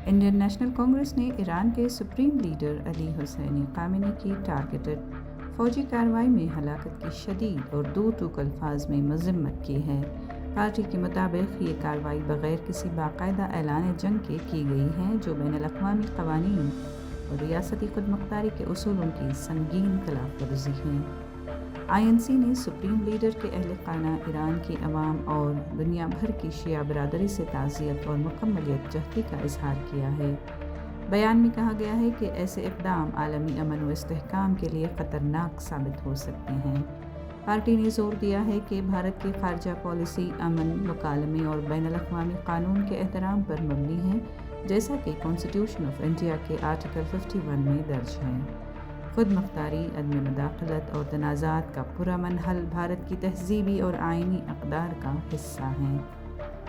Indian national Congress نے ایران کے supreme leader علی حسینی خامنئی کی ٹارگیٹڈ فوجی کارروائی میں ہلاکت کی شدید اور دو ٹوک الفاظ میں مذمت کی ہے۔ پارٹی کے مطابق یہ کارروائی بغیر کسی باقاعدہ اعلان جنگ کے کی گئی ہے، جو بین الاقوامی قوانین اور ریاستی خود مختاری کے اصولوں کی سنگین خلاف ورزی ہے۔ INC نے سپریم لیڈر کے اہل خانہ، ایران کی عوام اور دنیا بھر کی شیعہ برادری سے تعزیت اور مکمل یکجہتی کا اظہار کیا ہے۔ بیان میں کہا گیا ہے کہ ایسے اقدام عالمی امن و استحکام کے لیے خطرناک ثابت ہو سکتے ہیں۔ پارٹی نے زور دیا ہے کہ بھارت کی خارجہ پالیسی امن، مکالمے اور بین الاقوامی قانون کے احترام پر مبنی ہے، جیسا کہ کانسٹیٹیوشن آف انڈیا کے آرٹیکل 51 میں درج ہے۔ خود مختاری، عدم مداخلت اور تنازعات کا پرامن حل بھارت کی تہذیبی اور آئینی اقدار کا حصہ ہیں۔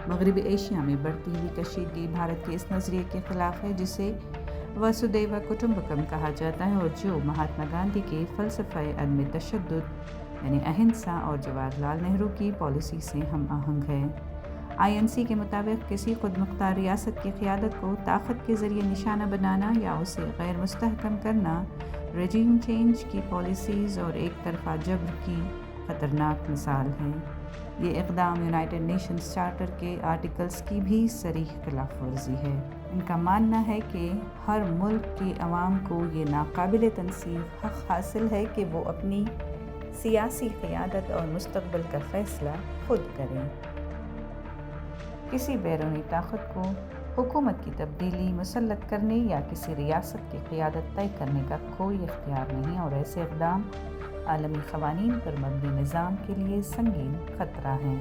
مغربی ایشیا میں بڑھتی ہوئی کشیدگی بھارت کے اس نظریے کے خلاف ہے جسے وسودھیوا کٹمبکم کہا جاتا ہے اور جو مہاتما گاندھی کے فلسفہ عدم تشدد یعنی اہنسا اور جواہر لال نہرو کی پالیسی سے ہم آہنگ ہے۔ INC کے مطابق کسی خود مختار ریاست کی قیادت کو طاقت کے ذریعے نشانہ بنانا یا اسے غیر مستحکم کرنا رجیم چینج کی پالیسیز اور ایک طرفہ جبر کی خطرناک مثال ہے۔ یہ اقدام یونائیٹڈ نیشنز چارٹر کے آرٹیکلز کی بھی صریح خلاف ورزی ہے۔ ان کا ماننا ہے کہ ہر ملک کے عوام کو یہ ناقابل تنسیق حق حاصل ہے کہ وہ اپنی سیاسی قیادت اور مستقبل کا فیصلہ خود کریں۔ کسی بیرونی طاقت کو حکومت کی تبدیلی، مسلط کرنے یا کسی ریاست کی قیادت طے کرنے کا کوئی اختیار نہیں، اور ایسے اقدام عالمی قوانین پر مبنی نظام کے لیے سنگین خطرہ ہیں۔